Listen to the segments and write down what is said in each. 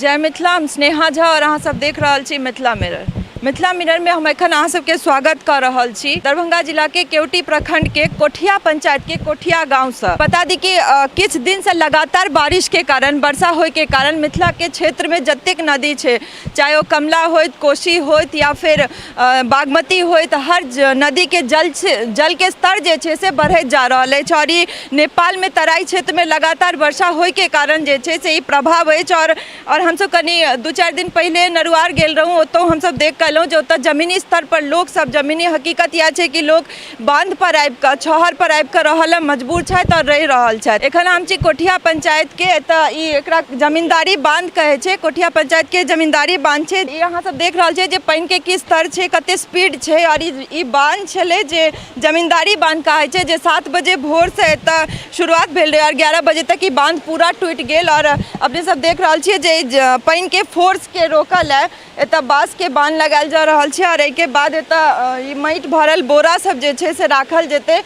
जय मिथिला, हम स्नेहा झा और अहाँ सब देख रहल छी मिथिला मिरर। मिथिला मिरर में हम एखन अहाँ सबके स्वागत कर रहल छी दरभंगा जिला के केवटी प्रखंड के कोठिया पंचायत के कोठिया गांव से। बता दी कि किछ दिन से लगातार बारिश के कारण, वर्षा होय के कारण मिथिला के क्षेत्र में जतेक नदी छे, चाहे वो कमला होइत, कोशी होइत या फिर बागमती होइत, हर नदी के जल के स्तर जे छे से बढ़त जा रहल अछि। और ई नेपाल में तराई क्षेत्र में लगातार वर्षा होय के कारण जे छे से ई प्रभाव अछि। और हम सब कनी 2-4 दिन पहले नरुआर गेल रहूँ, ओतो हम सब देख कहलहुँ जो ओतऽ जमीनी स्तर पर लोग सब, जमीनी हकीकत यह है कि लोग बांध पर आबि कऽ, छहर पर आबि कऽ रहल मजबूर छथि और रहि रहल छथि। एखन हम छी कोठिया पंचायत के, एतऽ ई एकरा जमींदारी बांध कहे छै, कोठिया पंचायत के जमींदारी बांध छै। ई अहाँ सब देख रहल छै जे पानि के की स्तर छै, कते स्पीड छै। और ई बांध छलै जे जमींदारी बांध कहै छै, जे 7 बजे भोर से एतऽ शुरुआत भेल रहे और 11 बजे तक ई बांध पूरा टूटि गेल। और अपने सब देख रहल छियै जे पानि के फोर्स के रोकल है, एतऽ बांस के बांध लगायल जा रहल छै। और एके बाद एतऽ माटि भरल बोरा सब जे छै से राखल जेतै,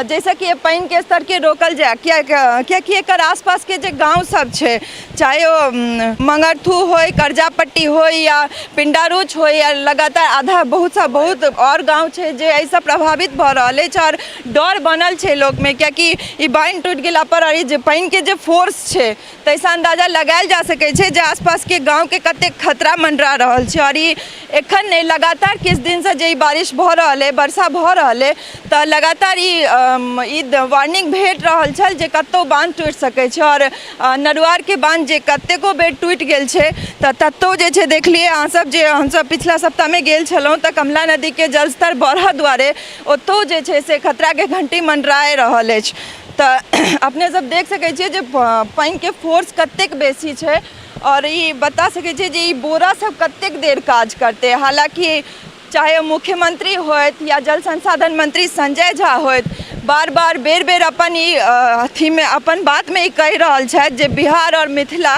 जैसे कि पानि के स्तर के रोकल जाए। कियाकि एकर आसपास के जे गाँव सब छै, चाहे वो मंगरथू होय, करजापट्टी होय या पिंडारुच होय, या लगातार आधा बहुत और गाँव छै जे एहिसँ प्रभावित भऽ रहल अछि। और डर बनल छै लोक में, कियाकि ई बांध टूटि गेला पर और जे पानि के जे फोर्स छै ताहिसँ अंदाजा लगायल जा सकै छै जे आसपास के गाँव के कतेक खतरा मंडरा रहल छै। और ई एखन नहीं, लगातार किछु दिन से जे बारिश भऽ रहल है, वर्षा भऽ रहल है, तऽ लगातार ई वार्निंग भेट रहल छल जे कतौ बांध टूटि सकै छै। और नरुआर के बांध जे कतेको बेर टूटि गेल छै, तऽ तत्तो जे छै देखलिए अहाँ सब, जे हमसब पिछला सप्ताह में गेल छलहुँ तऽ कमला नदी के जलस्तर बढ़ऽ दुआरे ओतौ जे छै से खतरा के घंटी मंडराए रहल अछि। तऽ अपने सब देख सकै छियै जे पानि के फोर्स कतेक बेसी छै। और ये बता सके जे ई बोरा सब कतेक देर काज करते। हालांकि चाहे मुख्यमंत्री होइत या जल संसाधन मंत्री संजय झा होइत, बार बार बेर अपन ई अथी में अपन बात में ई कहि रहल छथि जे बिहार और मिथिला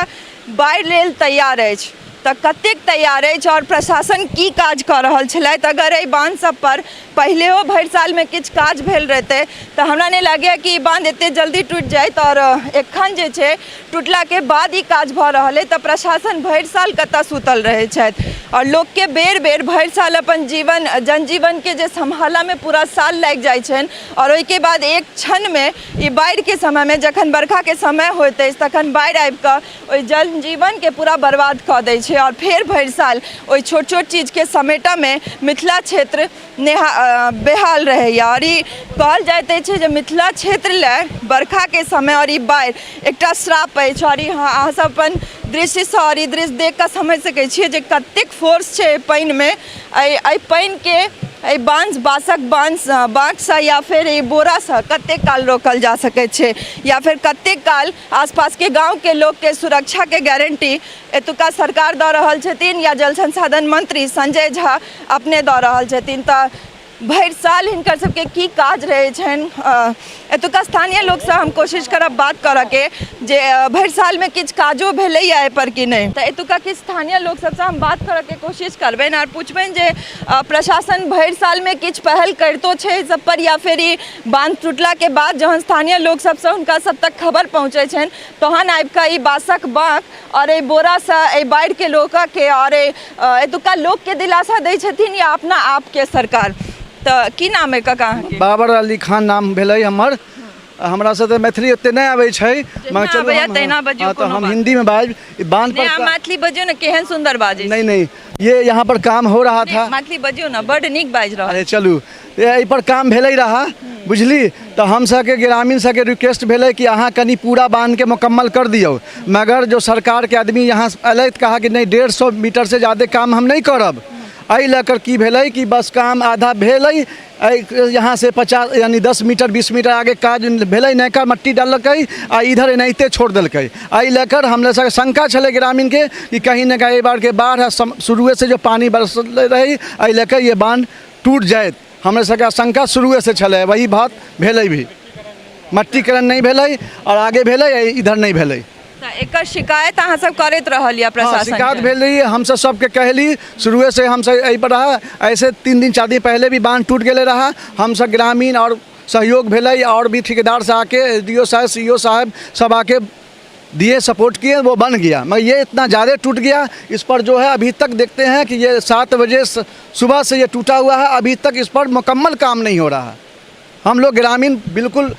बाढ़ि लेल तैयार अछि। तऽ कतेक तैयार अछि और प्रशासन की काज कऽ रहल छलथि। अगर एहि बांध सब पर पहिलेओ भरि साल में किछु काज भेल रहतै तऽ हमरा नहीं लागैए कि ई बांध एते जल्दी टूटि जाइत। और एखन जे छै टूटला के बाद ई काज भऽ रहल है, तऽ प्रशासन भरि साल कतऽ सुतल रहै छथि। और लोग के बेर भरि साल अपन जनजीवन के जे संभाला में पूरा साल लागि जाइ छनि। और ओहिके बाद एक क्षण में ई बाढ़ि के समय में, जखन बरखा के समय होइत अछि, तखन बाढ़ि आबि कऽ ओहि जनजीवन के पूरा बर्बाद कऽ दै छै। और फिर भरि साल ओहि छोट चीज के समेटा में मिथिला क्षेत्र बेहाल रहैए। और ई कहल जाइत अछि जे मिथिला क्षेत्र ले बरखा के समय और ई बाढ़ि एकटा श्राप अछि। और अहाँ सब अपन दृश्य से और ई दृश्य देख कऽ समझ सकै छियै जे कतेक फोर्स छै पानि में। एहि पानि के बांसक से या फिर ई बोरा से कतेक काल रोकल जा सकै छै, या फिर कतेक काल आसपास के गांव के लोग के सुरक्षा के गारंटी एतुका सरकार दऽ रहल छथिन या जल संसाधन मंत्री संजय झा अपने दऽ रहल छथिन। तऽ भरि साल हिनकर सबके की काज रहै छनि। एतुका स्थानीय लोग से हम कोशिश करब बात करऽ के, जे भरि साल में किछु काजो भेलैया एहि पर कि नहीं। तऽ एतुका किछु स्थानीय लोग सबसे हम बात करऽ के कोशिश करबनि और पुछबनि जे प्रशासन भरि साल में किछु पहल करितो छै सब पर, या फिर ई बांध टूटला के बाद जहन स्थानीय लोग सबसे हुनका सब तक खबर पहुँचे छनि तहन आबि कऽ ई बांसक बाँक और एहि बोरा से एहि बाढ़ि के रोकऽ के और एतुका लोग के दिलासा दै छथिन या अपना आप के सरकार। तऽ की नाम है काका? बाबर अली खान नाम भेलै हमर। हमरा से तो मैथिली ओते नहीं आबै छै, तो हम हिंदी में बाज बांध पर मैथिली बजियो ना, केहन सुंदर बाजे। नहीं, ये यहाँ पर काम हो रहा था। मैथिली बजियो ना, बड़ नीक बाज रहा। अरे चलू, ये पर काम भेलै रहा, बुझली। तो हम सबके ग्रामीण सबके रिक्वेस्ट भेलै कि अहाँ कनी पूरा बांध के मुकम्मल कर दियो। मगर जो सरकार के आदमी यहाँ अयलै कहा कि नहीं 150 मीटर से ज़्यादा काम हम नहीं करब। एहि लेकर की भेलै कि बस काम आधा भेलै, यहाँ से 50 यानी 10 मीटर 20 मीटर आगे काज भेलै, नयका मट्टी डालकै आ इधर एनाहिते छोड़ देलकै। एहि लेकर हमने सब शंका छलै ग्रामीण के कि कहीं न कहीं बार के बाढ़ शुरुए से जो पानी बरसल रही, एहि लेकर ये बांध टूट जाए। हमने सबके शंका शुरुए से छलै, वही बात भेलै भी। मट्टीकरण नहीं भेलै और आगे भेलै, इधर नहीं भेलै। एकर शिकायत अहाँ सब करैत रहलिए प्रशासन? शिकायत भेल रही, हम सबके कहली शुरुए से। हम सब एहि पर रहा, ऐसे 3 दिन 4 दिन पहले भी बांध टूट गेले रहा। हम सब ग्रामीण और सहयोग भेलै और भी ठेकेदार से आके, DO साहब, CO साहब सब आके दिए, सपोर्ट किए, वो बन गया। मगर ये इतना ज़्यादा टूट गया, इस पर जो है अभी तक देखते हैं कि ये 7 बजे सुबह से ये टूटा हुआ है, अभी तक इस पर मुकम्मल काम नहीं हो रहा है। हम लोग ग्रामीण बिल्कुल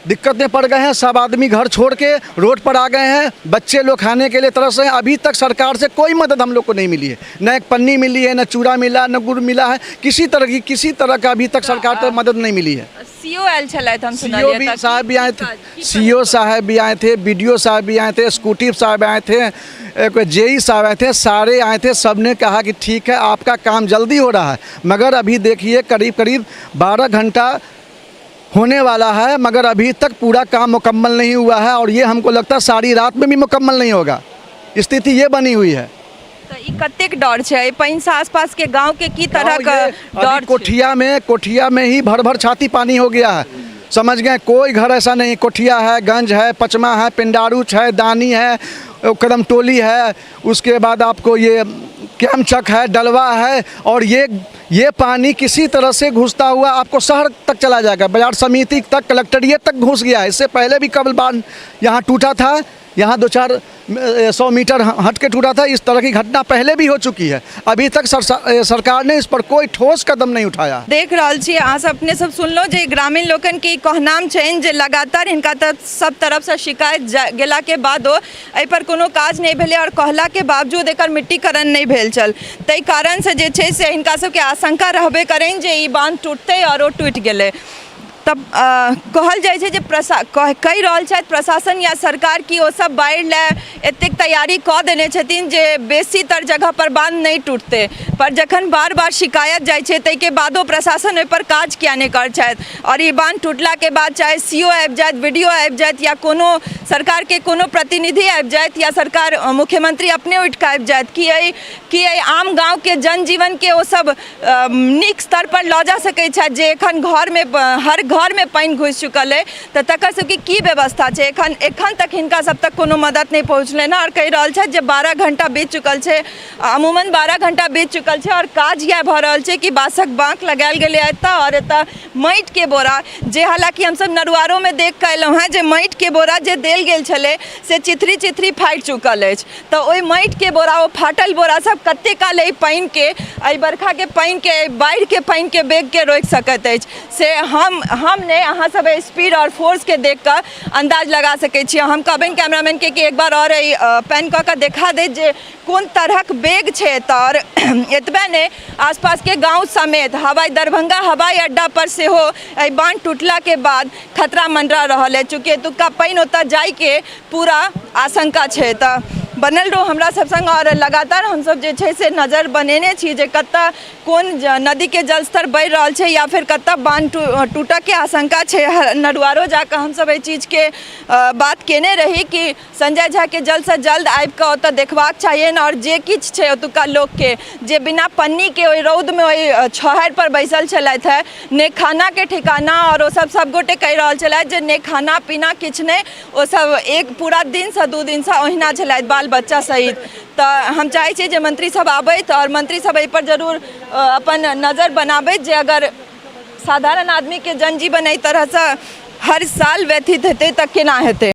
दिक्कत में पड़ गए हैं, सब आदमी घर छोड़ के रोड पर आ गए हैं, बच्चे लोग खाने के लिए तरस रहे हैं। अभी तक सरकार से कोई मदद हम लोग को नहीं मिली है, न एक पन्नी मिली है, न चूड़ा मिला, न गुड़ मिला है, किसी तरह का अभी तक सरकार से मदद नहीं मिली है। सीओ आयल छलथि, हम सीओ भी साहब भी आए थे, सीओ साहब भी आए थे, बीडीओ साहब भी आए थे, स्कूटी साहब आए थे, एक जेई साहब आए थे, सारे आए थे। सब ने कहा कि ठीक है आपका काम जल्दी हो रहा है, मगर अभी देखिए करीब 12 घंटा होने वाला है, मगर अभी तक पूरा काम मुकम्मल नहीं हुआ है। और ये हमको लगता है सारी रात में भी मुकम्मल नहीं होगा, स्थिति ये बनी हुई है। तो ई कतेक डर है पानी से आसपास के गांव के की तरह का डर? कोठिया में ही भर छाती पानी हो गया है, समझ गए। कोई घर ऐसा नहीं, कोठिया है, गंज है, पचमा है, पिंडारूच है, दानी है, कदम टोली है, उसके बाद आपको ये कैमचक है, डलवा है। और ये पानी किसी तरह से घुसता हुआ आपको शहर तक चला जाएगा, बाजार समिति तक, कलेक्ट्रेट तक घुस गया है। इससे पहले भी कबल बांध यहाँ टूटा था, यहाँ 200-400 मीटर हट के टूटा था। इस तरह की घटना पहले भी हो चुकी है, अभी तक सरकार ने इस पर कोई ठोस कदम नहीं उठाया। देख रहल छी अहाँ सब अपने सब सुनलो जे ग्रामीण लोगन के कहनाम छनि जे लगातार हिनका तऽ सब तरफ से शिकायत गेला के बादो एहि पर कोनो काज नहीं भेलै और कहला के बावजूद एकर मिट्टीकरण नहीं भेल छल। ताहि कारण से जे छै से हिनका सबके आशंका रहबे करनि जे ई बांध टूटतै और ओ टूटि गेलै। तब कहल जाइ छै जे कहि रहल छथि प्रशासन या सरकार की ओ सब बाढ़ि ले एतेक तैयारी कऽ देने छथिन जे बेसीतर जगह पर बांध नहीं टूटते, पर जखन बार बार शिकायत जाइ छै ताहिके बादो प्रशासन ओहि पर काज किया नहीं करै छथि। और ई बांध टूटला के बाद चाहे सीओ आबि जाइत, बीडीओ आबि जाइत, या कोनो सरकार के कोनो प्रतिनिधि आबि जाइत, या सरकार मुख्यमंत्री अपने उठि कऽ आबि जाइत, कि आम गाँव के जनजीवन के ओ सब नीक स्तर पर लऽ जा सकै छथि जे एखन हर घर में पानी घुस चुकल है, तो तकर सबके की व्यवस्था है? एखन तक हिनका सब तक कोनो मदद नहीं पहुँचल है और कहि रहल छथि जे 12 घंटा बीत चुकल है, अमूमन 12 घंटा बीत चुकल है और काज यह भऽ रहल छै कि बाँसक बाँक लगायल गेलै एतऽ, और एतऽ माटि के बोरा जे हालांकि हमसब नरुआरो में देख कऽ एलहुँ हैं जे माटि के बोरा जे देल गेल छलै से चिथरी फाटि चुकल अछि। तऽ ओहि माटि के बोरा, ओ फाटल बोरा सब कते काल एहि पानि के, एहि बरखा के पानि के, बाढ़ि के पानि के बेग के रोकि सकैत अछि से हमने अहाँ सब स्पीड और फोर्स के देख कर अंदाज लगा सकै छी। हम कहबनि कैमरामैन के कि एक बार और पैन कऽ देखा दे जे कोन तरहक बेग छै एतऽ। और एतबे ने आसपास के गांव समेत दरभंगा हवाई अड्डा पर सेहो एहि बांध टूटला के बाद खतरा मंडरा रहल है, चूँकि एतुका पानि ओतऽ जाय के पूरा आशंका छै। तऽ बनल रहो हमरा सब संग और लगातार हम सब जे छै से नजर बनेने छी जे कतऽ कोन नदी के जलस्तर बढ़ि रहल छै या फिर कतऽ बांध टूटऽ के आशंका छै। नरुआरो जाकर हम सब एहि चीज के बात केने रही कि संजय झा के जल्द से जल्द आबि कऽ ओतऽ देखबाक चाहिए और जे किछु छै ओतुका लोक के जे बिना पन्नी के ओहि रौद में ओहि छहर पर बैसल छलथि है, ने खाना के ठिकाना, और ओ सब गोटे कहि रहल छलथि जे ने खाना पीना किछु नहि, ओ सब एक पूरा दिन से 2 दिन से ओहिना छलथि बाल बच्चा सहित। तो हम चाहे छी जे मंत्री सब आबैत और मंत्री सब एहि पर जरूर अपन नजर बनाबैत जे अगर साधारण आदमी के जनजीवन एहि तरह से हर साल व्यथित हेतै तऽ केना हेतै।